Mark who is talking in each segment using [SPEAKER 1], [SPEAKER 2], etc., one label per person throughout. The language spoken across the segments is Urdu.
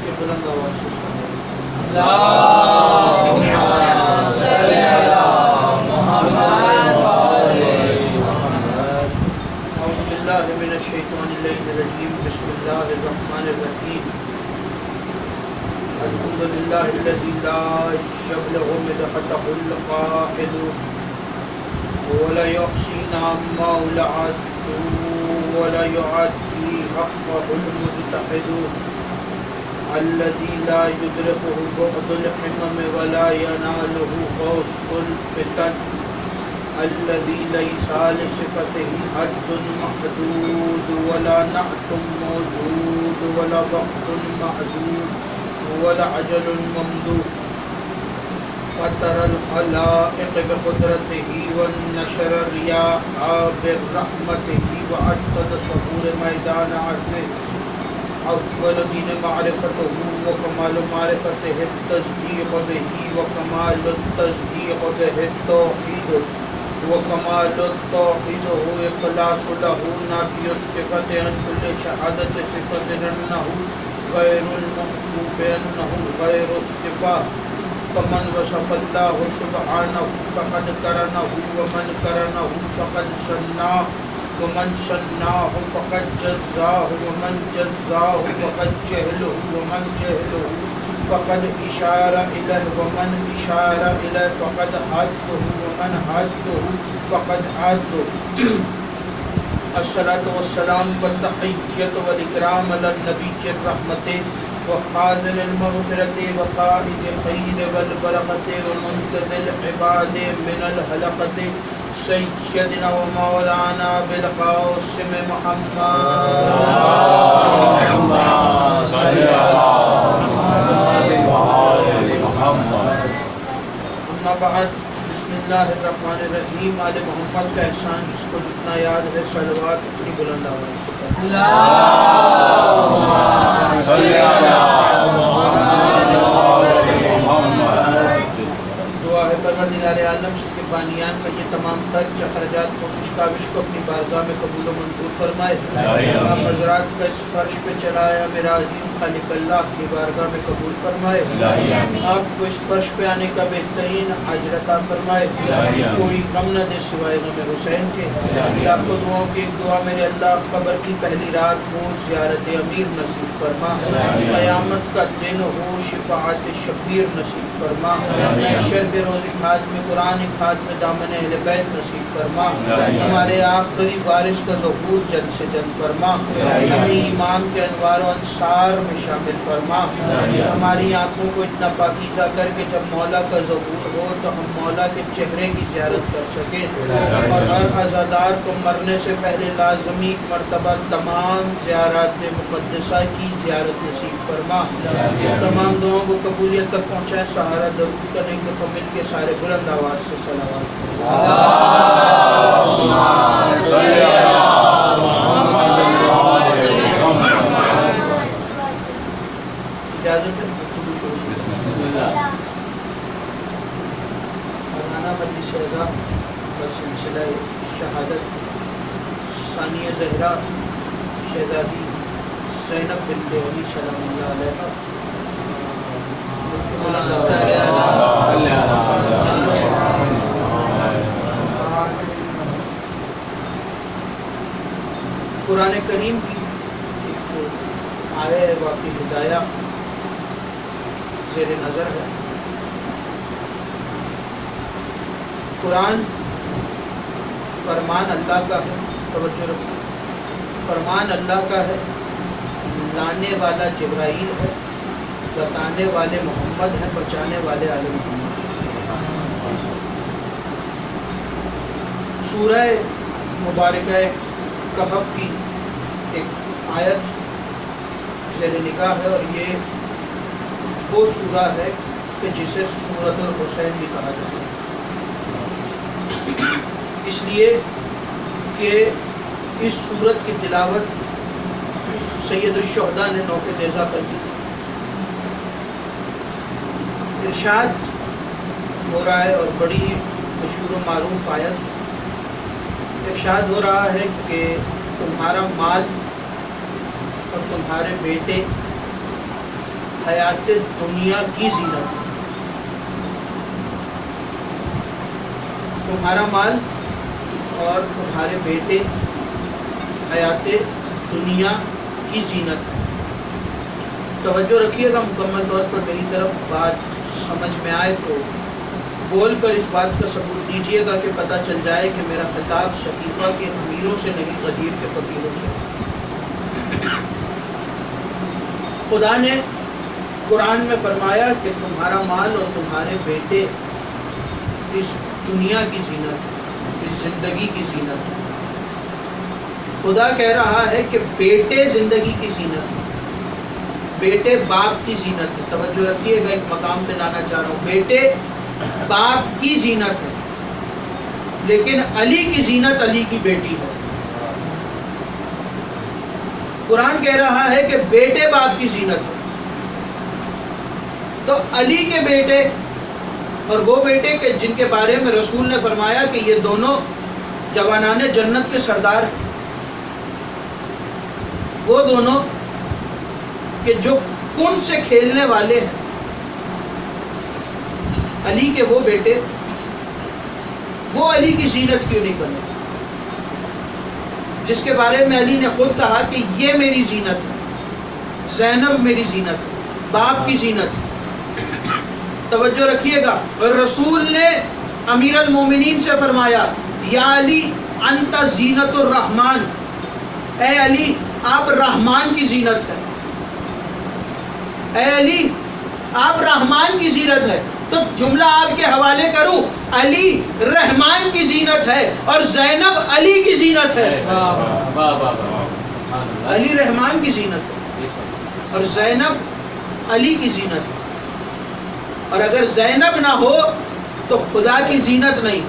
[SPEAKER 1] کے بلند آواز سے
[SPEAKER 2] اللہم صلی علی محمد
[SPEAKER 1] اعوذ باللہ من الشیطان الرجیم بسم اللہ الرحمن الرحیم الحمد للہ الذی لا یبلغ مدحته القاصد ولا يحصي نعمه العد ولا يعدي حقه المجتهد الذي لا يدركه بعد الحمم ولا يناله غوص الفتن الذي ليس لصفته حد محدود ولا نعت موجود ولا وقت محدود ولا أجل ممدود فطر الخلائق بقدرته والنشر الرياح برحمته وأشهد صبور ميدان عرضه أول دين معرفته وكمال معرفته التصديق به وكمال التصديق به التوحيد وكمال التوحيد هو إخلاص له نفي الصفة عن كل شهادة صفة أنه غير الموصوف أنه غير الصفة فمن وصف الله سبحانه فقد قرنه ومن قرنه فقد شناه ومن شناه فقد جزاه ومن جزاه فقد جهله ومن جهله فقد إشار إليه ومن إشار إليه فقد حده ومن حده فقد عده الصلاة والسلام والتحية والإكرام على النبي الرحمة وخازن المغفرة وقائد الخير والبركة ومنقذ العباد من الهلكة سيدنا ومولانا بالقاسم محمد
[SPEAKER 2] اللہم صلی علی محمد
[SPEAKER 1] اما بعد بسم اللہ الرحمن الرحیم آل محمد کا احسان جس کو جتنا یاد ہے صلوات اپنی بلند آواز سے پڑھیں
[SPEAKER 2] اللہم صلی علی محمد
[SPEAKER 1] دعا ہے پروردگار عالم سے کہ بانیان کا یہ تمام خرچ اخراجات کوشش کاوش کو اپنی بارگاہ میں قبول و منظور فرمائے آپ حضرات کا اس فرش پہ چلایا میرا عظیم خالق اللہ کی بارگاہ میں قبول فرمائے آپ کو اس فرش پہ آنے کا بہترین اجر عطا فرمائے کوئی غم نہ دے سوائے غم حسین کے آپ کو دعاؤں کی ایک دعا میرے اللہ قبر کی پہلی رات ہو زیارت امیر نصیب فرما قیامت کا دن ہو شفاعت شبیر نصیب فرما محشر کے روز خاتم میں قرآن خاتم میں دامن اہل بیت نصیب فرما ہمارے آخری وارث کا ظہور جلد سے جلد فرما ہمیں ایمان کے انوار و انصار میں شامل فرما ہماری آنکھوں کو اتنا پاکیزہ کر کے جب مولا کا ظہور ہو تو ہم مولا کے چہرے کی زیارت کر سکیں اور ہر عزادار کو مرنے سے پہلے لازمی مرتبہ تمام زیارات مقدسہ کی زیارت نصیب فرما تمام دعاؤں کو قبولیت تک پہنچائیں سہارا درود کرنے کے مل کے سارے بلند آواز سے صلوات
[SPEAKER 2] اللہم صلی علی محمد
[SPEAKER 1] اجازت ہے
[SPEAKER 2] بسم اللہ
[SPEAKER 1] مولانا مجلس اعظم کا سلسلہ شہادت ثانیہ زہرا شہزادی زینب بنت علی سلام اللہ علیہ قرآن کریم کی ایک آیہ واقعی ہدایہ زیر نظر ہے قرآن فرمان اللہ کا ہے توجہ رکھیں فرمان اللہ کا ہے لانے والا جبرائیل ہے بتانے والے محمد ہیں بچانے والے آل محمد سورہ مبارکہ کہف کی ایک آیت زیر نگاہ ہے اور یہ وہ سورہ ہے کہ جسے سورۃ الحسین بھی کہا جاتا ہے اس لیے کہ اس سورت کی تلاوت سید الشہداء نے نوک تیزہ کر دی ارشاد ہو رہا ہے اور بڑی مشہور و معروف آیت ارشاد ہو رہا ہے کہ تمہارا مال اور تمہارے بیٹے حیات دنیا کی زینت ہے. تمہارا مال اور تمہارے بیٹے حیات دنیا کی زینت ہے. توجہ رکھیے گا مکمل طور پر میری طرف بات سمجھ میں آئے تو بول کر اس بات کا ثبوت دیجیے گا کہ پتہ چل جائے کہ میرا خطاب شکیفہ کے امیروں سے نہیں غدیر کے فقیروں سے. خدا نے قرآن میں فرمایا کہ تمہارا مال اور تمہارے بیٹے اس دنیا کی زینت ہے، اس زندگی کی زینت ہے. خدا کہہ رہا ہے کہ بیٹے زندگی کی زینت ہے، بیٹے باپ کی زینت ہے. توجہ رکھیے گا، ایک مقام پہ لانا چاہ رہا ہوں. بیٹے باپ کی زینت ہے، لیکن علی کی زینت علی کی بیٹی ہے. قرآن کہہ رہا ہے کہ بیٹے باپ کی زینت ہے، تو علی کے بیٹے اور وہ بیٹے کہ جن کے بارے میں رسول نے فرمایا کہ یہ دونوں جوانان جنت کے سردار ہیں، وہ دونوں کہ جو کن سے کھیلنے والے ہیں، علی کے وہ بیٹے، وہ علی کی زینت کیوں نہیں بنے، جس کے بارے میں علی نے خود کہا کہ یہ میری زینت ہے، زینب میری زینت ہے، باپ کی زینت ہے. توجہ رکھیے گا، رسول نے امیر المومنین سے فرمایا یا علی انت زینت الرحمن، اے علی آپ رحمان کی زینت ہے، اے علی آپ رحمان کی زینت ہے. تو جملہ آپ کے حوالے کروں، علی رحمان کی زینت ہے اور زینب علی کی زینت ہے. علی رحمان کی زینت ہے اور زینب علی کی زینت ہے. اور اگر زینب نہ ہو تو خدا کی زینت نہیں،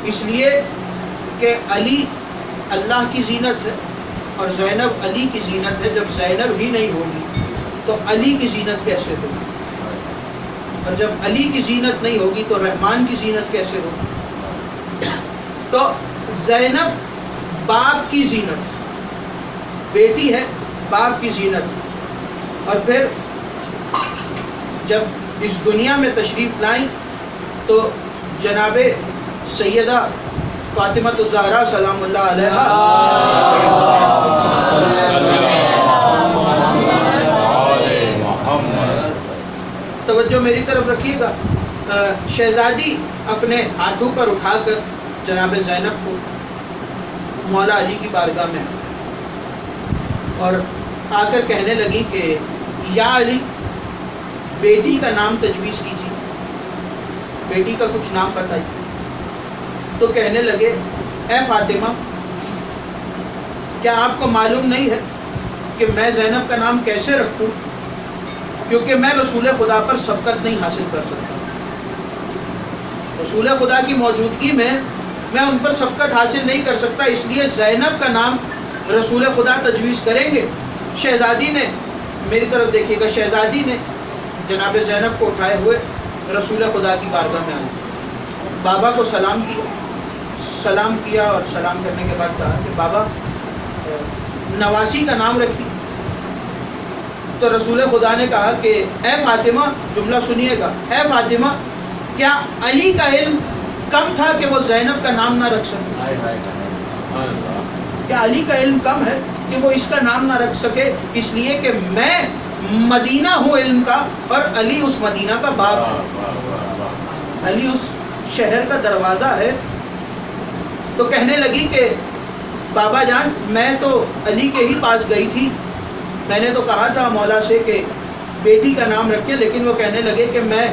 [SPEAKER 1] اس لیے کہ علی اللہ کی زینت ہے اور زینب علی کی زینت ہے. جب زینب ہی نہیں ہوگی تو علی کی زینت کیسے ہوگی، اور جب علی کی زینت نہیں ہوگی تو رحمان کی زینت کیسے ہوگی. تو زینب باپ کی زینت، بیٹی ہے باپ کی زینت. اور پھر جب اس دنیا میں تشریف لائیں تو جناب سیدہ فاطمہ الزہرا سلام اللہ علیہا توجہ میری طرف رکھیے گا، شہزادی اپنے ہاتھوں پر اٹھا کر جناب زینب کو مولا علی کی بارگاہ میں اور آ کر کہنے لگی کہ یا علی بیٹی کا نام تجویز کیجیے، بیٹی کا کچھ نام بتائیے. تو کہنے لگے اے فاطمہ کیا آپ کو معلوم نہیں ہے کہ میں زینب کا نام کیسے رکھوں، کیونکہ میں رسول خدا پر سبقت نہیں حاصل کر سکتا، رسول خدا کی موجودگی میں میں ان پر سبقت حاصل نہیں کر سکتا، اس لیے زینب کا نام رسول خدا تجویز کریں گے. شہزادی نے، میری طرف دیکھیے گا، شہزادی نے جناب زینب کو اٹھائے ہوئے رسول خدا کی بارگاہ میں آئی، بابا کو سلام کیا اور سلام کرنے کے بعد کہا کہ بابا نواسی کا نام رکھیے. تو رسول خدا نے کہا کہ اے فاطمہ، جملہ سنیے گا، اے فاطمہ کیا علی کا علم کم تھا کہ وہ زینب کا نام نہ رکھ سکے؟ کیا علی کا علم کم ہے کہ وہ اس کا نام نہ رکھ سکے؟ اس لیے کہ میں مدینہ ہوں علم کا اور علی اس مدینہ کا باب ہے، علی اس شہر کا دروازہ ہے. تو کہنے لگی کہ بابا جان میں تو علی کے ہی پاس گئی تھی، میں نے تو کہا تھا مولا سے کہ بیٹی کا نام رکھے، لیکن وہ کہنے لگے کہ میں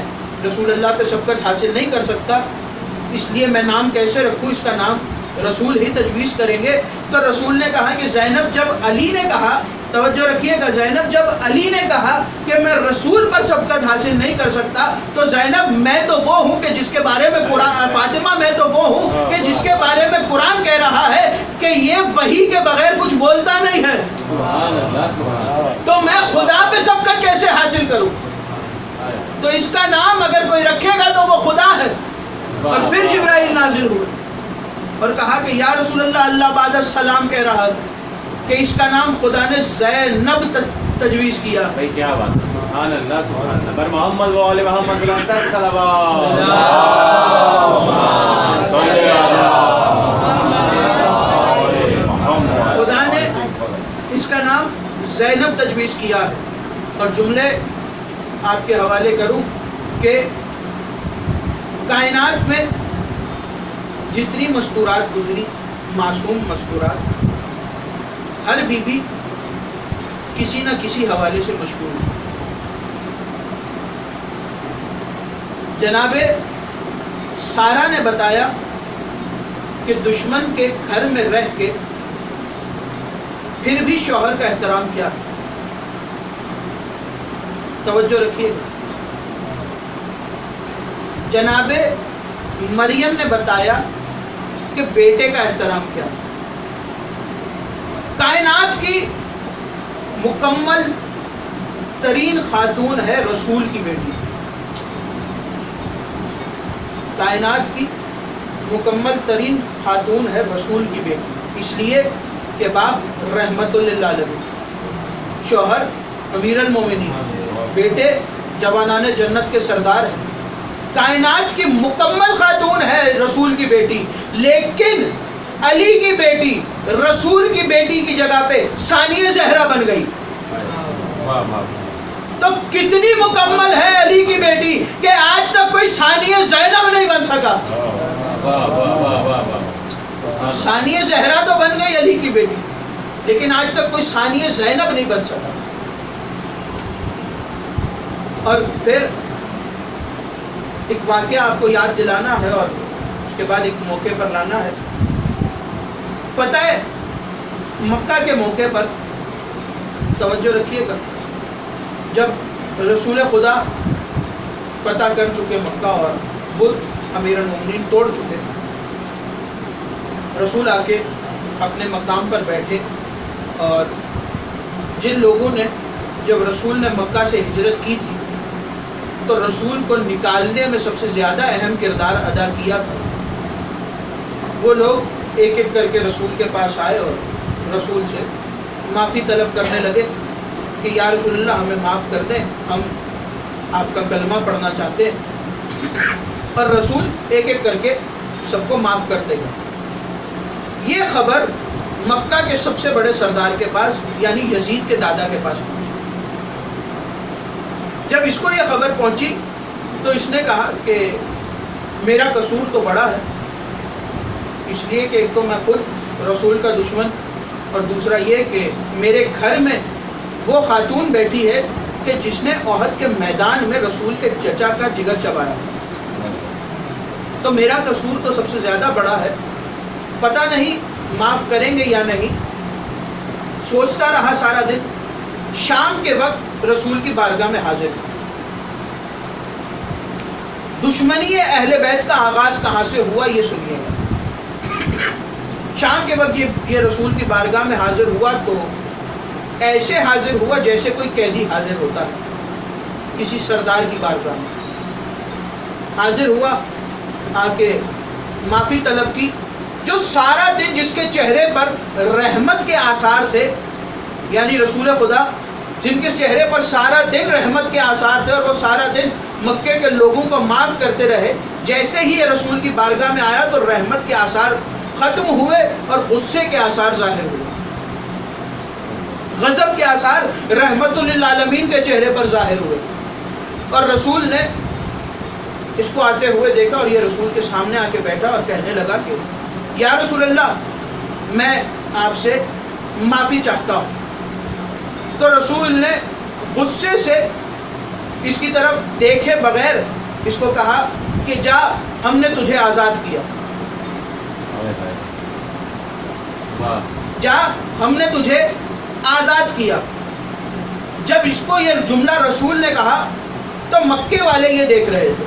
[SPEAKER 1] رسول اللہ پہ سبقت حاصل نہیں کر سکتا، اس لیے میں نام کیسے رکھوں، اس کا نام رسول ہی تجویز کریں گے. تو رسول نے کہا کہ زینب جب علی نے کہا، توجہ رکھیے گا، زینب جب علی نے کہا کہ میں رسول پر سبقت حاصل نہیں کر سکتا، تو زینب میں تو وہ ہوں کہ جس کے بارے میں قرآن، فاطمہ میں تو وہ ہوں کہ جس کے بارے میں قرآن کہہ رہا ہے کہ یہ وحی کے بغیر کچھ بولتا نہیں ہے، تو میں خدا پہ سبقت کیسے حاصل کروں؟ تو اس کا نام اگر کوئی رکھے گا تو وہ خدا ہے. اور پھر جبرائیل نازل ہوئے اور کہا کہ یا رسول اللہ، اللہ بعد السلام کہہ رہا ہے کہ اس کا نام خدا نے زینب تجویز کیا.
[SPEAKER 2] بھائی کیا بات ہے، سبحان اللہ سبحان اللہ بر محمد و آل محمد بلند صلوات صلی اللہ
[SPEAKER 1] خدا نے اس کا نام زینب تجویز کیا ہے، اور جملے آپ کے حوالے کروں کہ کائنات میں جتنی مستورات گزری، معصوم مستورات، ہر بیوی کسی نہ کسی حوالے سے مشہور ہے۔ جناب سارہ نے بتایا کہ دشمن کے گھر میں رہ کے پھر بھی شوہر کا احترام کیا ہے۔ توجہ رکھیے گا۔ جناب مریم نے بتایا کہ بیٹے کا احترام کیا ہے۔ کائنات کی مکمل ترین خاتون ہے رسول کی بیٹی۔ کائنات کی مکمل ترین خاتون ہے رسول کی بیٹی، اس لیے کہ باپ رحمت للعالمین، شوہر امیر المومنین، بیٹے جوانان جنت کے سردار ہیں۔ کائنات کی مکمل خاتون ہے رسول کی بیٹی، لیکن علی کی بیٹی رسول کی بیٹی کی جگہ پہ ثانیہ زہرا بن گئی۔ تو کتنی مکمل ہے علی کی بیٹی کہ آج تک کوئی ثانیہ زینب نہیں بن سکا۔ ثانیہ زہرا تو بن گئی علی کی بیٹی، لیکن آج تک کوئی ثانیہ زینب نہیں بن سکا۔ اور پھر ایک واقعہ آپ کو یاد دلانا ہے اور اس کے بعد ایک موقع پر لانا ہے۔ فتح مکہ کے موقع پر توجہ رکھیے گا، جب رسول خدا فتح کر چکے مکہ اور بدھ امیر المومنین توڑ چکے، رسول آ کے اپنے مقام پر بیٹھے، اور جن لوگوں نے جب رسول نے مکہ سے ہجرت کی تھی تو رسول کو نکالنے میں سب سے زیادہ اہم کردار ادا کیا تھا، وہ لوگ ایک ایک کر کے رسول کے پاس آئے اور رسول سے معافی طلب کرنے لگے کہ یا رسول اللہ ہمیں معاف کر دیں، ہم آپ کا کلمہ پڑھنا چاہتے ہیں۔ اور رسول ایک ایک کر کے سب کو معاف کرتے گئے۔ یہ خبر مکہ کے سب سے بڑے سردار کے پاس یعنی یزید کے دادا کے پاس پہنچی۔ جب اس کو یہ خبر پہنچی تو اس نے کہا کہ میرا قصور تو بڑا ہے، اس لیے کہ ایک تو میں خود رسول کا دشمن، اور دوسرا یہ کہ میرے گھر میں وہ خاتون بیٹھی ہے کہ جس نے احد کے میدان میں رسول کے چچا کا جگر چبایا، تو میرا قصور تو سب سے زیادہ بڑا ہے، پتہ نہیں معاف کریں گے یا نہیں۔ سوچتا رہا سارا دن، شام کے وقت رسول کی بارگاہ میں حاضر۔ دشمنی اہل بیت کا آغاز کہاں سے ہوا یہ سنیے گا۔ شام کے وقت یہ رسول کی بارگاہ میں حاضر ہوا تو ایسے حاضر ہوا جیسے کوئی قیدی حاضر ہوتا ہے، کسی سردار کی بارگاہ میں حاضر ہوا، آ کے معافی طلب کی۔ جو سارا دن جس کے چہرے پر رحمت کے آثار تھے، یعنی رسول خدا جن کے چہرے پر سارا دن رحمت کے آثار تھے، اور وہ سارا دن مکے کے لوگوں کو معاف کرتے رہے، جیسے ہی یہ رسول کی بارگاہ میں آیا تو رحمت کے آثار ختم ہوئے اور غصے کے آثار ظاہر ہوئے، غضب کے آثار رحمت للعالمین کے چہرے پر ظاہر ہوئے۔ اور رسول نے اس کو آتے ہوئے دیکھا اور یہ رسول کے سامنے آ کے بیٹھا اور کہنے لگا کہ یا رسول اللہ میں آپ سے معافی چاہتا ہوں۔ تو رسول نے غصے سے اس کی طرف دیکھے بغیر اس کو کہا کہ جا ہم نے تجھے آزاد کیا، جا ہم نے تجھے آزاد کیا۔ جب اس کو یہ جملہ رسول نے کہا تو مکے والے یہ دیکھ رہے تھے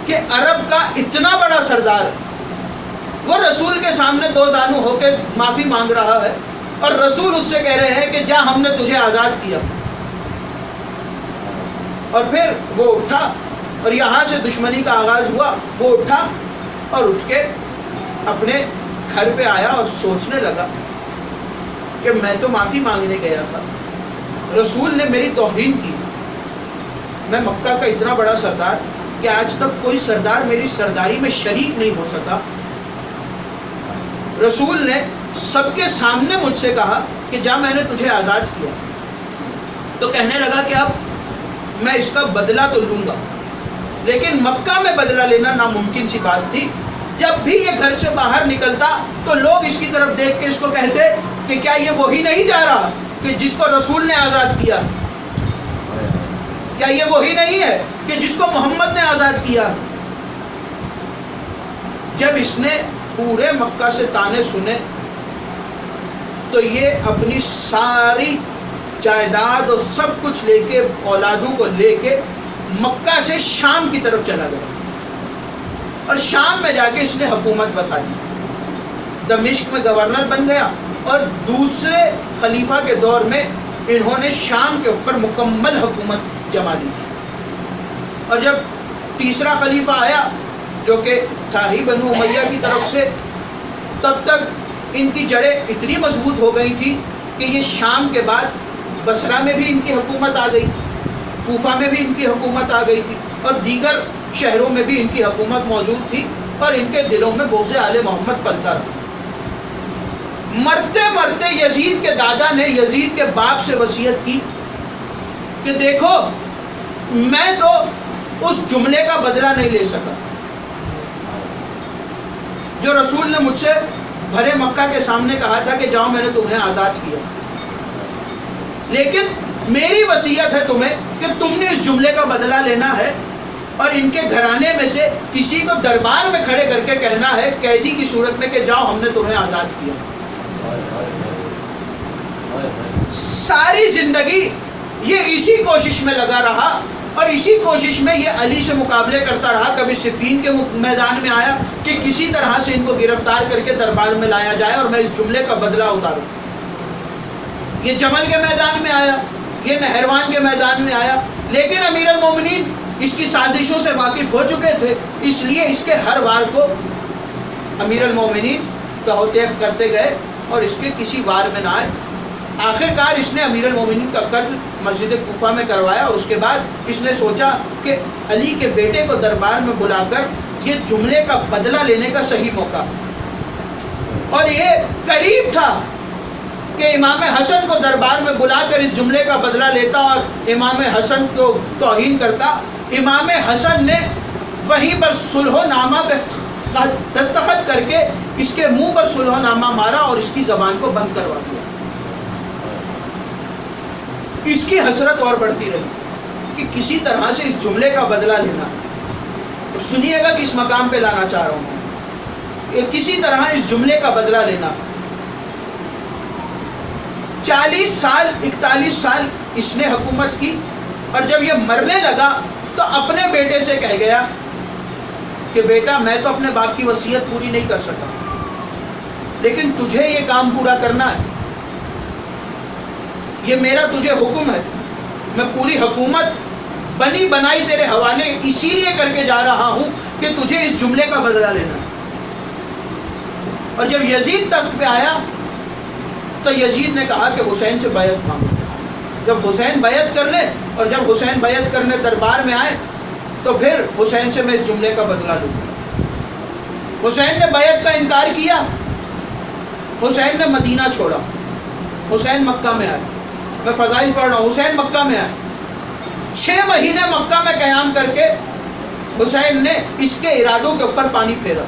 [SPEAKER 1] کہ عرب کا اتنا بڑا سردار وہ رسول کے سامنے دو زانو ہو کے معافی مانگ رہا ہے، اور رسول اس سے کہہ رہے ہیں کہ جا ہم نے تجھے آزاد کیا۔ اور پھر وہ اٹھا اور یہاں سے دشمنی کا آغاز ہوا۔ وہ اٹھا اور اٹھ کے اپنے گھر پہ آیا اور سوچنے لگا کہ میں تو معافی مانگنے گیا تھا، رسول نے میری توہین کی. میں مکہ کا اتنا بڑا سردار کہ آج تک کوئی سردار میری سرداری میں شریک نہیں ہو سکا. رسول نے سب کے سامنے مجھ سے کہا کہ جا میں نے تجھے آزاد کیا. تو کہنے لگا کہ اب میں اس کا بدلہ تو لوں گا، لیکن مکہ میں بدلہ لینا ناممکن سی بات تھی. جب بھی یہ گھر سے باہر نکلتا تو لوگ اس کی طرف دیکھ کے اس کو کہتے کہ کیا یہ وہی نہیں جا رہا کہ جس کو رسول نے آزاد کیا؟ کیا یہ وہی نہیں ہے کہ جس کو محمد نے آزاد کیا؟ جب اس نے پورے مکہ سے تانے سنے تو یہ اپنی ساری جائیداد اور سب کچھ لے کے، اولادوں کو لے کے مکہ سے شام کی طرف چلا گیا، اور شام میں جا کے اس نے حکومت بسا دی. دمشق میں گورنر بن گیا، اور دوسرے خلیفہ کے دور میں انہوں نے شام کے اوپر مکمل حکومت جما دی. اور جب تیسرا خلیفہ آیا جو کہ تھا ہی بنو امیہ کی طرف سے، تب تک ان کی جڑیں اتنی مضبوط ہو گئی تھی کہ یہ شام کے بعد بصرہ میں بھی ان کی حکومت آ گئی، کوفہ میں بھی ان کی حکومت آ گئی تھی، اور دیگر شہروں میں بھی ان کی حکومت موجود تھی، اور ان کے دلوں میں بغض آل محمد پلتا رہا. مرتے مرتے یزید کے دادا نے یزید کے باپ سے وصیت کی کہ دیکھو میں تو اس جملے کا بدلہ نہیں لے سکا جو رسول نے مجھ سے بھرے مکہ کے سامنے کہا تھا کہ جاؤ میں نے تمہیں آزاد کیا، لیکن میری وصیت ہے تمہیں کہ تم نے اس جملے کا بدلہ لینا ہے، اور ان کے گھرانے میں سے کسی کو دربار میں کھڑے کر کے کہنا ہے قیدی کی صورت میں کہ جاؤ ہم نے تمہیں آزاد کیا. ساری زندگی یہ اسی کوشش میں لگا رہا، اور اسی کوشش میں یہ علی سے مقابلے کرتا رہا. کبھی صفین کے میدان میں آیا کہ کسی طرح سے ان کو گرفتار کر کے دربار میں لایا جائے اور میں اس جملے کا بدلہ اتاروں. یہ جمل کے میدان میں آیا، یہ نہروان کے میدان میں آیا، لیکن امیر المومنین اس کی سازشوں سے واقف ہو چکے تھے، اس لیے اس کے ہر وار کو امیر المومنین تہوتیق کرتے گئے اور اس کے کسی وار میں نہ آئے. آخر کار اس نے امیر المومنین کا قتل مسجد کوفہ میں کروایا، اور اس کے بعد اس نے سوچا کہ علی کے بیٹے کو دربار میں بلا کر یہ جملے کا بدلہ لینے کا صحیح موقع، اور یہ قریب تھا کہ امام حسن کو دربار میں بلا کر اس جملے کا بدلہ لیتا اور امام حسن کو توہین کرتا. امام حسن نے وہیں پر صلح و نامہ پہ دستخط کر کے اس کے منہ پر صلح و نامہ مارا اور اس کی زبان کو بند کروا دیا. اس کی حسرت اور بڑھتی رہی کہ کسی طرح سے اس جملے کا بدلہ لینا. سنیے گا کس مقام پہ لانا چاہ رہا ہوں، کسی طرح اس جملے کا بدلہ لینا. 40 سال 41 سال اس نے حکومت کی، اور جب یہ مرنے لگا تو اپنے بیٹے سے کہہ گیا کہ بیٹا میں تو اپنے باپ کی وصیت پوری نہیں کر سکا، لیکن تجھے یہ کام پورا کرنا ہے، یہ میرا تجھے حکم ہے. میں پوری حکومت بنی بنائی تیرے حوالے اسی لیے کر کے جا رہا ہوں کہ تجھے اس جملے کا بدلہ لینا ہے. اور جب یزید تخت پہ آیا تو یزید نے کہا کہ حسین سے بیعت مانگو. جب حسین بیعت کر لے، اور جب حسین بیعت کرنے دربار میں آئے تو پھر حسین سے میں اس جملے کا بدلہ لوں. حسین نے بیعت کا انکار کیا، حسین نے مدینہ چھوڑا، حسین مکہ میں آئے. میں فضائل پڑھ رہا ہوں، حسین مکہ میں آئے. 6 مہینے مکہ میں قیام کر کے حسین نے اس کے ارادوں کے اوپر پانی پھیرا.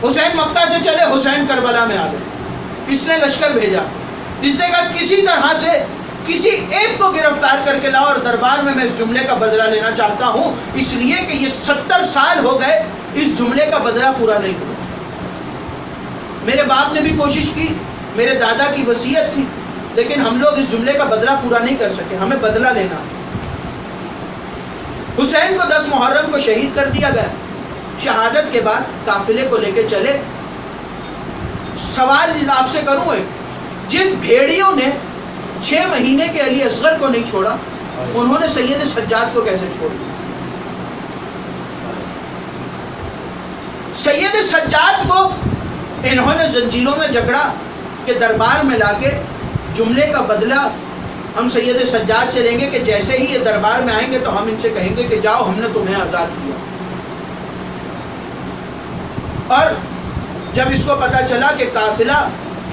[SPEAKER 1] حسین مکہ سے چلے، حسین کربلا میں آ گئے. اس نے لشکر بھیجا، اس نے کہا کسی طرح سے کسی ایک کو گرفتار کر کے لاؤ اور دربار میں اس جملے کا بدلہ لینا چاہتا ہوں، اس لیے کہ یہ 70 سال ہو گئے اس جملے کا بدلہ پورا نہیں ہوا. میرے باپ نے بھی کوشش کی، میرے دادا کی وصیت تھی، لیکن ہم لوگ اس جملے کا بدلہ پورا نہیں کر سکے، ہمیں بدلہ لینا. حسین کو 10 محرم کو شہید کر دیا گیا. شہادت کے بعد قافلے کو لے کے چلے. سوال آپ سے کروں، ایک جن بھیڑیوں نے 6 مہینے کے علی اصغر کو نہیں چھوڑا، انہوں نے سید سجاد کو کیسے چھوڑ دیا؟ سید سجاد کو انہوں نے زنجیروں میں جکڑا کہ دربار میں لا کے جملے کا بدلہ ہم سید سجاد سے لیں گے کہ جیسے ہی یہ دربار میں آئیں گے تو ہم ان سے کہیں گے کہ جاؤ ہم نے تمہیں آزاد کیا. اور جب اس کو پتا چلا کہ قافلہ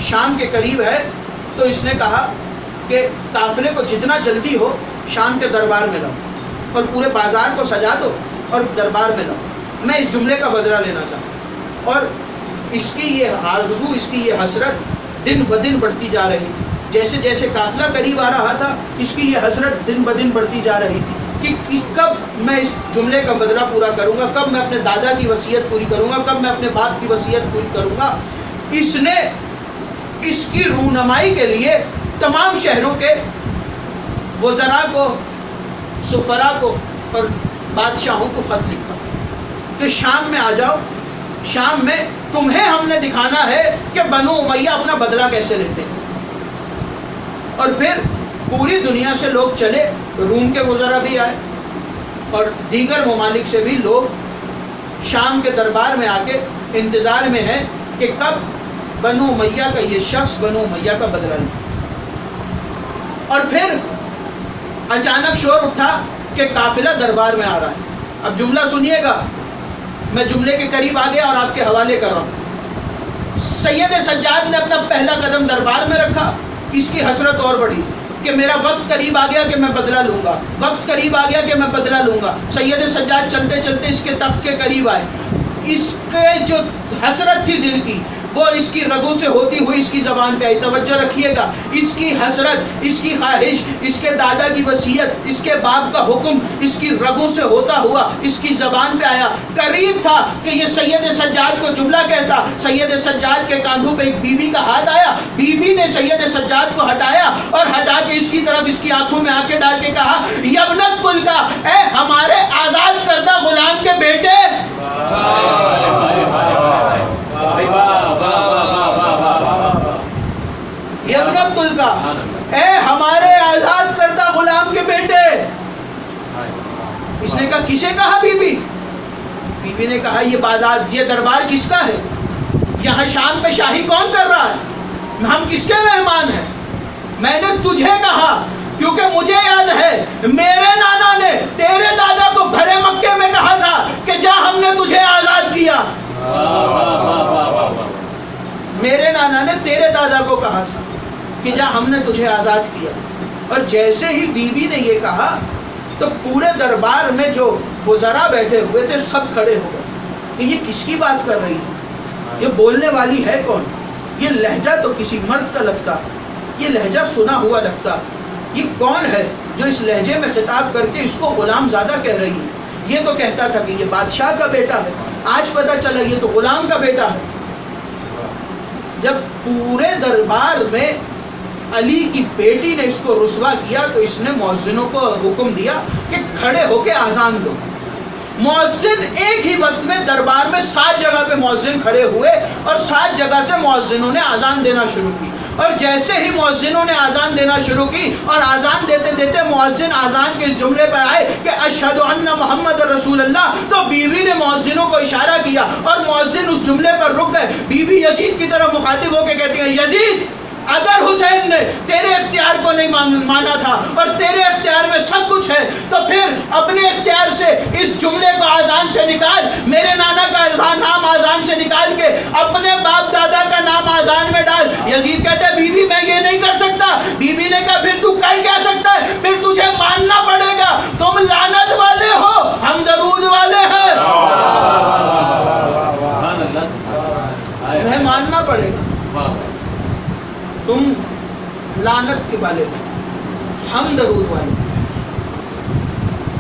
[SPEAKER 1] شام کے قریب ہے تو اس نے کہا کہ قافلے کو جتنا جلدی ہو شام کے دربار میں لاؤ اور پورے بازار کو سجا دو اور دربار میں لاؤ. میں اس جملے کا بدلہ لینا چاہتا ہوں. اور اس کی یہ آرزو، اس کی یہ حسرت دن بدن بڑھتی جا رہی تھی. جیسے جیسے قافلہ قریب آ رہا تھا اس کی یہ حسرت دن بدن بڑھتی جا رہی تھی کہ کب میں اس جملے کا بدلہ پورا کروں گا، کب میں اپنے دادا کی وصیت پوری کروں گا، کب میں اپنے باپ کی وصیت پوری کروں گا. اس نے اس کی رونمائی کے لیے تمام شہروں کے وزراء کو، سفراء کو اور بادشاہوں کو خط لکھا کہ شام میں آ جاؤ، شام میں تمہیں ہم نے دکھانا ہے کہ بنو امیہ اپنا بدلہ کیسے لیتے ہیں. اور پھر پوری دنیا سے لوگ چلے، روم کے وزراء بھی آئے اور دیگر ممالک سے بھی لوگ شام کے دربار میں آ کے انتظار میں ہیں کہ کب بنو امیہ کا یہ شخص بنو امیہ کا بدلہ لے. اور پھر اچانک شور اٹھا کہ قافلہ دربار میں آ رہا ہے. اب جملہ سنیے گا، میں جملے کے قریب آ گیا اور آپ کے حوالے کر رہا ہوں. سید سجاد نے اپنا پہلا قدم دربار میں رکھا. اس کی حسرت اور بڑھی کہ میرا وقت قریب آ گیا کہ میں بدلہ لوں گا، وقت قریب آ گیا کہ میں بدلہ لوں گا. سید سجاد چلتے چلتے اس کے تخت کے قریب آئے. اس کے جو حسرت تھی دل کی وہ اس کی رگوں سے ہوتی ہوئی اس کی زبان پہ آئی. توجہ رکھیے گا، اس کی حسرت، اس کی خواہش، اس کے دادا کی وصیت، اس کے باپ کا حکم اس کی رگوں سے ہوتا ہوا اس کی زبان پہ آیا. قریب تھا کہ یہ سید سجاد کو جملہ کہتا. سید سجاد کے کاندھوں پہ ایک بیوی کا ہاتھ آیا. بیوی نے سید سجاد کو ہٹایا اور ہٹا کے اس کی طرف اس کی آنکھوں میں آنکھیں ڈال کے کہا، یبنت کلکا، اے ہمارے آزاد کردہ غلام کے بیٹے. یبنت کلکا، اے ہمارے آزاد کردہ غلام کے بیٹے. اس نے کہا کسے کہا؟ بیوی. بیوی نے کہا یہ دربار کس کا ہے؟ یہاں شام پہ شاہی کون کر رہا ہے؟ ہم کس کے مہمان ہیں؟ میں نے تجھے کہا کیونکہ مجھے یاد ہے میرے نانا نے تیرے دادا کو بھرے مکے میں کہا تھا کہ جا ہم نے تجھے آزاد کیا. میرے نانا نے تیرے دادا کو کہا تھا کہ جا ہم نے تجھے آزاد کیا. اور جیسے ہی بیوی نے یہ کہا تو پورے دربار میں جو وزراء بیٹھے ہوئے تھے سب کھڑے ہو گئے کہ یہ کس کی بات کر رہی ہے، یہ بولنے والی ہے کون؟ یہ لہجہ تو کسی مرد کا لگتا، یہ لہجہ سنا ہوا لگتا. یہ کون ہے جو اس لہجے میں خطاب کر کے اس کو غلام زادہ کہہ رہی ہے؟ یہ تو کہتا تھا کہ یہ بادشاہ کا بیٹا ہے، آج پتہ چلا یہ تو غلام کا بیٹا ہے. جب پورے دربار میں علی کی بیٹی نے اس کو رسوا کیا تو اس نے مؤذنوں کو حکم دیا کہ کھڑے ہو کے اذان دو. مؤذن ایک ہی وقت میں دربار میں 7 جگہ پہ مؤذن کھڑے ہوئے اور 7 جگہ سے مؤذنوں نے اذان دینا شروع کی. اور جیسے ہی مؤذنوں نے اذان دینا شروع کی اور اذان دیتے دیتے مؤذن اذان کے اس جملے پر آئے کہ اشہد ان محمد رسول اللہ، تو بیوی نے مؤذنوں کو اشارہ کیا اور مؤذن اس جملے پر رک گئے. بیوی یزید کی طرف مخاطب ہو کے کہتی ہیں، یزید اگر حسین نے تیرے اختیار کو نہیں مانا تھا اور تیرے اختیار میں سب کچھ ہے تو پھر اپنے اختیار سے اس جملے کو آزان سے نکال، میرے نانا کا نام آزان سے نکال کے اپنے باپ دادا کا نام آزان میں ڈال. یزید کہتا ہے بیوی میں یہ نہیں کر سکتا. بیوی نے کہا پھر تو کر کیا سکتا ہے؟ پھر تجھے ماننا پڑے گا. تم لعنت والے ہو، ہم درود والے ہیں. تمہیں ماننا پڑے گا، تم لعنت کے والے ہو، ہم درود والے.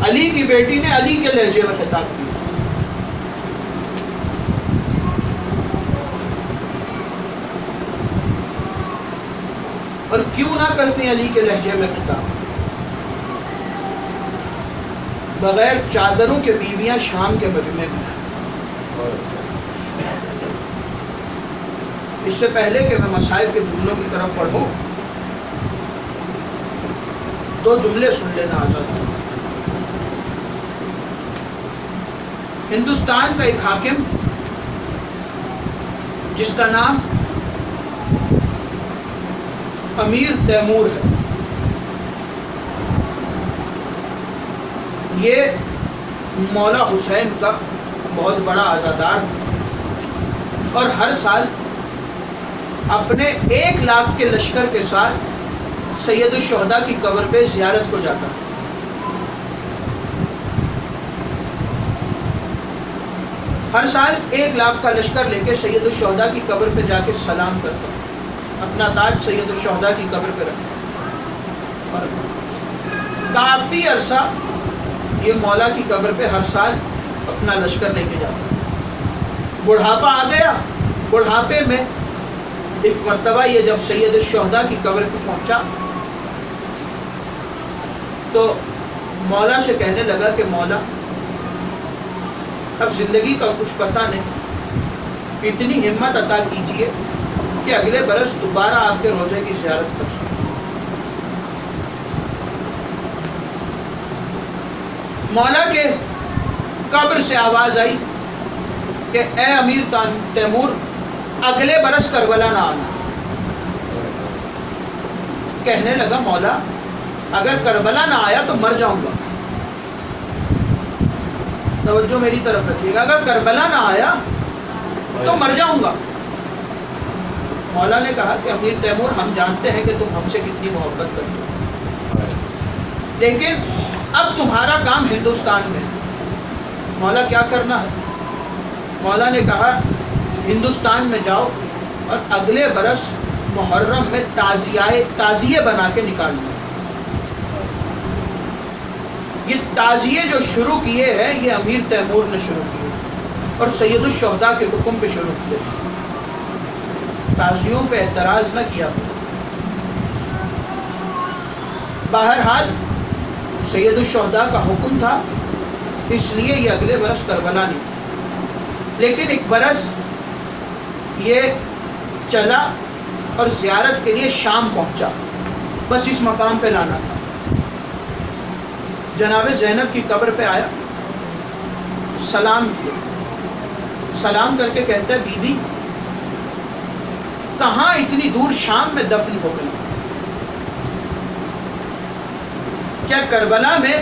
[SPEAKER 1] علی کی بیٹی نے علی کے لہجے میں خطاب کیا. اور کیوں نہ کرتے ہیں علی کے لہجے میں خطاب؟ بغیر چادروں کے بیویاں شام کے مجمع میں. اس سے پہلے کہ میں مصائب کے جملوں کی طرف پڑھوں، 2 جملے سن لینا آزاد. ہندوستان کا ایک حاکم جس کا نام امیر تیمور ہے، یہ مولا حسین کا بہت بڑا عزادار اور ہر سال اپنے 1 لاکھ کے لشکر کے ساتھ سید الشہداء کی قبر پہ زیارت کو جاتا. ہر سال 1 لاکھ کا لشکر لے کے سید الشہداء کی قبر پہ جا کے سلام کرتا, اپنا تاج سید الشہداء کی قبر پہ رکھتا. اور کافی عرصہ یہ مولا کی قبر پہ ہر سال اپنا لشکر لے کے جاتا. بڑھاپا آ گیا. بڑھاپے میں ایک مرتبہ یہ جب سید الشہداء کی قبر پہ پہنچا تو مولا سے کہنے لگا کہ مولا اب زندگی کا کچھ پتہ نہیں, اتنی ہمت عطا کیجیے کہ اگلے برس دوبارہ آپ کے روزے کی زیارت کر سکوں. مولا کے قبر سے آواز آئی کہ اے امیر تیمور, اگلے برس کربلا نہ آنا. کہنے لگا مولا اگر کربلا نہ آیا تو مر جاؤں گا. توجہ میری طرف رکھیے گا, اگر کربلا نہ آیا تو مر جاؤں گا. مولا نے کہا کہ امیر تیمور ہم جانتے ہیں کہ تم ہم سے کتنی محبت کرتے ہو, لیکن اب تمہارا کام ہندوستان میں ہے. مولا کیا کرنا ہے؟ مولا نے کہا ہندوستان میں جاؤ اور اگلے برس محرم میں تعزیے بنا کے نکالنا. یہ تعزیے جو شروع کیے ہیں یہ امیر تیمور نے شروع کیے اور سید الشہداء کے حکم پہ شروع کیے. تعزیوں پہ اعتراض نہ کیا. بہرحال سید الشہداء کا حکم تھا, اس لیے یہ اگلے برس کربلا نہیں. لیکن ایک برس یہ چلا اور زیارت کے لیے شام پہنچا, بس اس مقام پہ لانا تھا. جناب زینب کی قبر پہ آیا, سلام کیا. سلام کر کے کہتا ہے بی بی کہاں اتنی دور شام میں دفن ہو گئی؟ کیا کربلا میں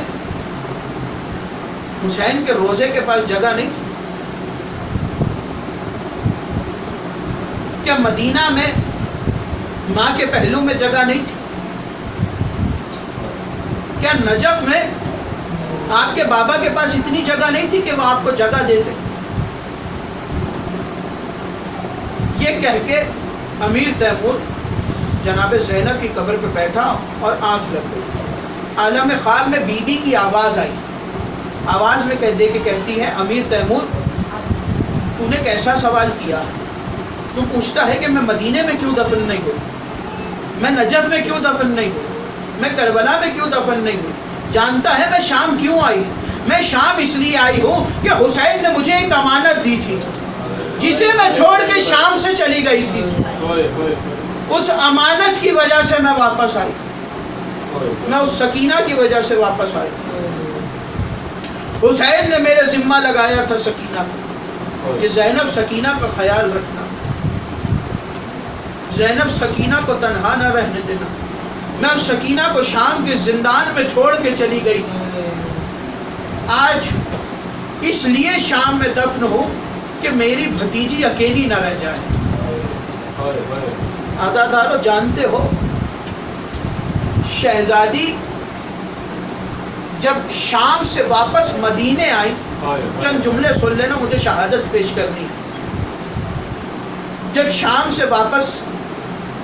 [SPEAKER 1] حسین کے روزے کے پاس جگہ نہیں تھی؟ کیا مدینہ میں ماں کے پہلو میں جگہ نہیں تھی؟ کیا نجف میں آپ کے بابا کے پاس اتنی جگہ نہیں تھی کہ وہ آپ کو جگہ دے دے؟ یہ کہہ کے امیر تیمور جناب زینب کی قبر پہ بیٹھا اور آنکھ لگ گئی. عالم خواب میں بی بی کی آواز آئی. آواز میں کہہ دے کے کہتی ہے امیر تیمور تو نے کیسا سوال کیا؟ تو پوچھتا ہے کہ میں مدینے میں کیوں دفن نہیں ہوئی, میں نجف میں کیوں دفن نہیں ہوئی, میں کربلا میں کیوں دفن نہیں ہوئی. جانتا ہے میں شام کیوں آئی؟ میں شام اس لیے آئی ہوں کہ حسین نے مجھے ایک امانت دی تھی جسے میں چھوڑ کے شام سے چلی گئی تھی. اس امانت کی وجہ سے میں واپس آئی, میں اس سکینہ کی وجہ سے واپس آئی. حسین نے میرے ذمہ لگایا تھا سکینہ کو کہ زینب سکینہ کا خیال رکھنا, زینب سکینہ کو تنہا نہ رہنے دینا. میں اس سکینہ کو شام کے زندان میں چھوڑ کے چلی گئی تھی. آج اس لیے شام میں دفن ہوں کہ میری بھتیجی اکیلی نہ رہ جائے. آزادارو جانتے ہو شہزادی جب شام سے واپس مدینے آئی, چند جملے سن لینا, مجھے شہادت پیش کرنی. جب شام سے واپس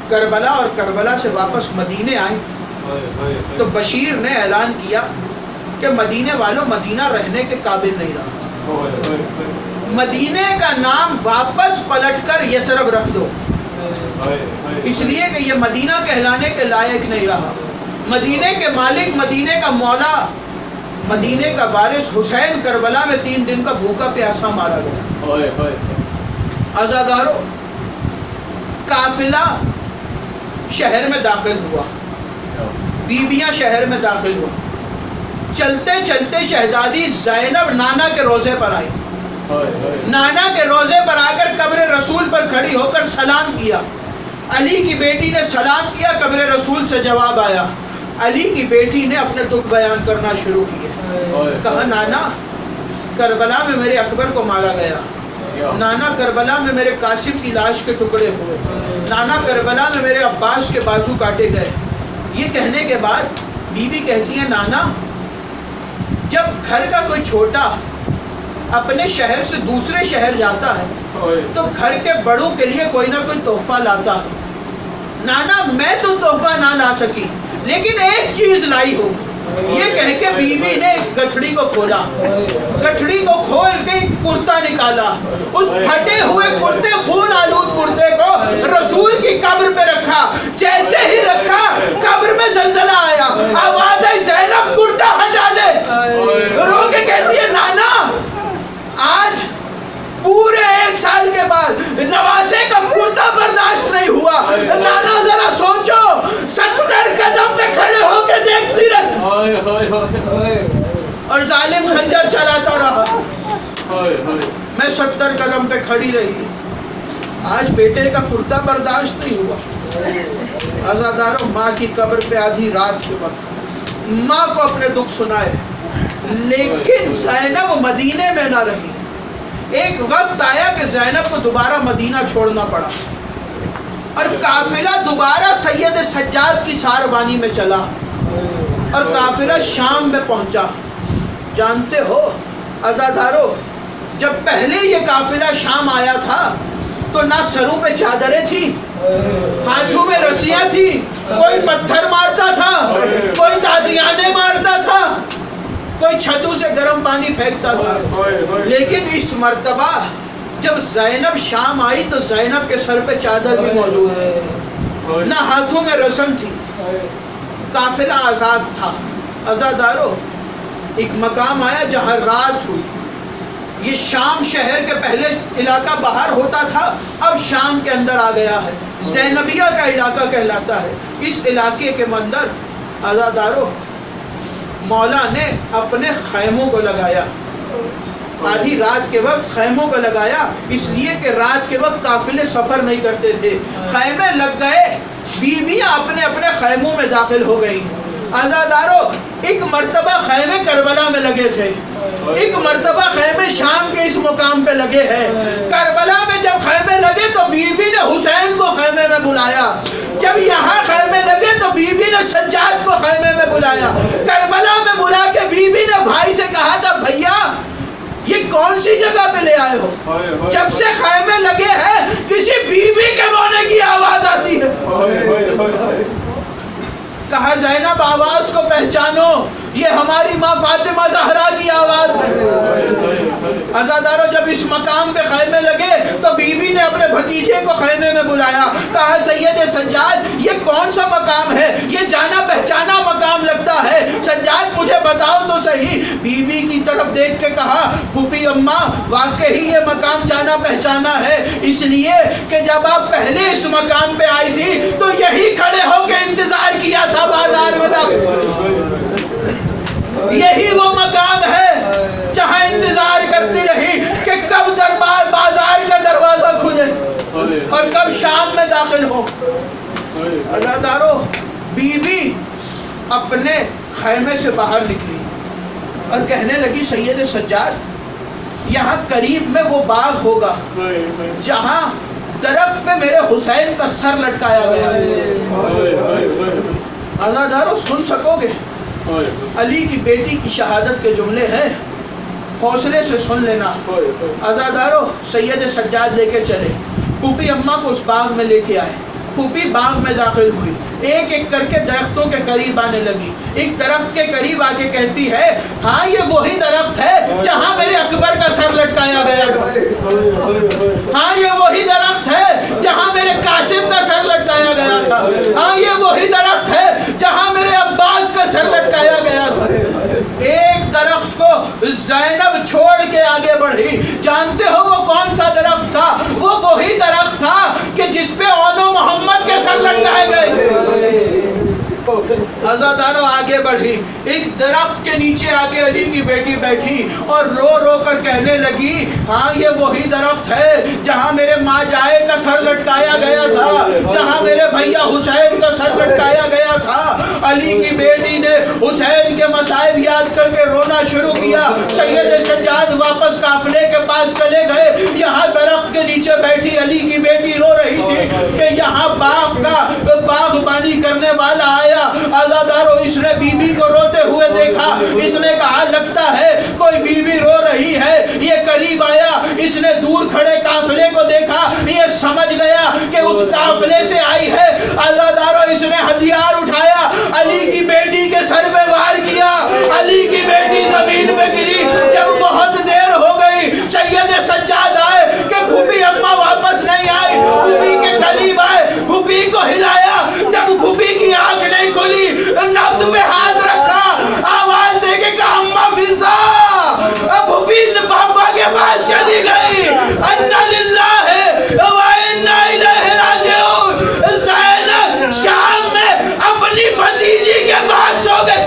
[SPEAKER 1] کربلا اور کربلا سے واپس مدینے آئی تو بشیر نے اعلان کیا کہ مدینے والوں مدینہ رہنے کے قابل نہیں رہا. مدینے کا نام واپس پلٹ کر یثرب رکھ دو, اس لیے کہ یہ مدینہ کہلانے کے لائق نہیں رہا. مدینے کے مالک, مدینے کا مولا, مدینے کا وارث حسین کربلا میں 3 دن کا بھوکا پیاسا مارا گیا. عزادارو قافلہ شہر میں داخل ہوا, بیبیاں شہر میں داخل ہوا. چلتے چلتے شہزادی زینب نانا کے روزے پر آئی. نانا کے روزے پر آ کر قبر رسول پر کھڑی ہو کر سلام کیا. علی کی بیٹی نے سلام کیا, قبر رسول سے جواب آیا. علی کی بیٹی نے اپنے دکھ بیان کرنا شروع کیے. کہا نانا کربلا میں میرے اکبر کو مارا گیا، نانا کربلا میں میرے قاسم کی لاش کے ٹکڑے ہوئے، نانا کربلا میں میرے عباس کے بازو کاٹے گئے. یہ کہنے کے بعد بی بی کہتی ہے نانا جب گھر کا کوئی چھوٹا اپنے شہر سے دوسرے شہر جاتا ہے تو گھر کے بڑوں کے لیے کوئی نہ کوئی تحفہ لاتا ہے. نانا میں تو تحفہ نہ لا سکی لیکن ایک چیز لائی ہو. یہ کہہ کے بی بی نے گٹھڑی کو کھولا، گٹھڑی کو کھول کے ایک کرتا نکالا. اس پھٹے ہوئے کرتے، خون آلود کرتے کو رسول کی قبر پہ رکھا. جیسے ہی رکھا قبر میں زلزلہ آیا، آواز آئی زینب کرتا ہٹا لے. رو کے کہتی ہے نانا آج پورے 1 سال کے بعد نواسے کا کرتا برداشت نہیں ہوا. نانا ذرا سوچو 70 قدم پہ کھڑے ہو کے دیکھتی رہی اور ظالم خنجر چلاتا رہا. میں 70 قدم پہ کھڑی رہی، آج بیٹے کا کرتا برداشت نہیں ہوا. عزاداروں ماں کی قبر پہ آدھی رات کے وقت ماں کو اپنے دکھ سنائے، لیکن زینب مدینے میں نہ رہی. ایک وقت آیا کہ زینب کو دوبارہ مدینہ چھوڑنا پڑا اور قافلہ دوبارہ سید سجاد کی ساربانی میں چلا اور قافلہ شام میں پہنچا. جانتے ہو عزادارو جب پہلے یہ قافلہ شام آیا تھا تو نہ سروں پہ چادریں تھی، ہاتھوں میں رسیاں تھی، کوئی پتھر مارتا تھا، کوئی تازیانے مارتا تھا، کوئی چھتوں سے گرم پانی پھینکتا تھا. لیکن اس مرتبہ جب زینب شام آئی تو زینب کے سر پہ چادر بھی موجود تھی، نہ ہاتھوں میں رسن تھی، قافلہ آزاد تھا. عزادارو ایک مقام آیا جہاں رات ہوئی. یہ شام شہر کے پہلے علاقہ باہر ہوتا تھا، اب شام کے اندر آ گیا ہے، زینبیہ کا علاقہ کہلاتا ہے. اس علاقے کے اندر عزادارو مولا نے اپنے خیموں کو لگایا. آدھی رات کے وقت خیموں کو لگایا اس لیے کہ رات کے وقت قافلے سفر نہیں کرتے تھے. خیمے لگ گئے، بیویاں اپنے اپنے خیموں میں داخل ہو گئی. عزادارو ایک مرتبہ خیمے کربلا میں لگے تھے، ایک مرتبہ خیمے شام کے اس مقام پہ لگے ہیں. کربلا میں جب خیمے لگے تو بیوی نے حسین کو خیمے میں بلایا. جب یہاں خیمے لگے تو بیوی نے سجاد کو خیمے میں بلایا. کربلا میں بلا کے بیوی نے بھائی سے کہا تھا بھیا یہ کون سی جگہ پہ لے آئے ہو؟ جب سے خیمے لگے ہیں کسی بیوی کے رونے کی آواز آتی ہے. کہا زینب آواز کو پہچانو، یہ ہماری ماں فاطمہ زہرا کی آواز ہے. عزادارو جب اس مقام پہ خیمے لگے تو بیوی نے اپنے بھتیجے کو خیمے میں بلایا. کہا سید سجاد یہ کون سا مقام ہے؟ یہ جانا پہچانا مقام لگتا ہے، سجاد مجھے بتاؤ تو صحیح. بیوی کی طرف دیکھ کے کہا پھوپھی اماں واقعی یہ مقام جانا پہچانا ہے، اس لیے کہ جب آپ پہلے اس مقام پہ آئی تھی تو یہی کھڑے ہو کے انتظار کیا تھا بازار میں. یہی وہ مقام ہے جہاں انتظار کرتی رہی کہ کب دربار بازار کا دروازہ کھلے اور کب شام میں داخل ہو. عزادارو بی بی اپنے خیمے سے باہر نکلی اور کہنے لگی سید سجاد یہاں قریب میں وہ باغ ہوگا جہاں درخت پہ میرے حسین کا سر لٹکایا گیا. عزادارو سن سکو گے علی کی بیٹی کی شہادت کے جملے ہیں، حوصلے سے سن لینا. عزادارو سید سجاد لے کے چلے، پھوپھی اماں کو اس باغ میں لے کے آئے. پھوپھی باغ میں داخل ہوئی، ایک ایک کر کے درختوں کے قریب آنے لگی. ایک درخت کے قریب آ کے کہتی ہے ہاں یہ وہی درخت ہے جہاں میرے اکبر کا سر لٹکایا گیا تھا. ہاں یہ وہی درخت ہے جہاں میرے قاسم کا سر لٹکایا گیا تھا. ہاں یہ وہی درخت ہے جہاں میرے عباس کا سر لٹکایا گیا تھا. ایک درخت کو زینب چھوڑ کے آگے بڑھی. جانتے ہو وہ کون سا درخت تھا؟ وہ وہی درخت تھا کہ جس پہ اونو محمد کے سر لٹکائے گئے تھے. عزادارو آگے آگے بڑھی، ایک درخت کے نیچے آ کے علی کی بیٹی بیٹھی اور رو رو کر کہنے لگی ہاں یہ وہی درخت ہے جہاں میرے ماں جائے کا سر لٹکایا گیا تھا، جہاں میرے بھیا حسین کا سر لٹکایا گیا تھا۔ علی کی بیٹی نے حسین کے مصائب یاد کر کے رونا شروع کیا۔ سید سجاد واپس قافلے کے پاس چلے گئے، یہاں درخت کے نیچے بیٹھی علی کی بیٹی رو رہی تھی کہ یہاں باغ بانی کرنے والا آیا، آزادارو اس نے بی بی کو روتے ہوئے دیکھا، اس نے کہا لگتا ہے کوئی بی بی رو رہی ہے، یہ قریب آیا، اس نے دور کھڑے قافلے کو دیکھا، یہ سمجھ گیا کہ اس قافلے سے آئی ہے، آزادارو اس نے ہتھیار اٹھایا، علی کی بیٹی کے سر پہ وار کیا، علی کی بیٹی زمین پہ گری۔ جب بہت دیر ہو گئی سید سجاد آئے کہ پھوپھی اماں واپس نہیں آئی، پھوپھی کے قریب آئے، پھوپھی کو ہلایا، جب پھوپھی کی آنکھ نہیں کھلی نبض پہ ہاتھ رکھا، آواز دے کے کہا اماں فضا، پھوپھی بابا کے پاس چلی گئی، انا للہ و انا الیہ راجعون۔ زینب شام میں اپنی بھتیجی کے پاس سو گئی۔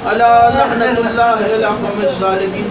[SPEAKER 1] الا لعنت اللہ علی القوم الظالمین۔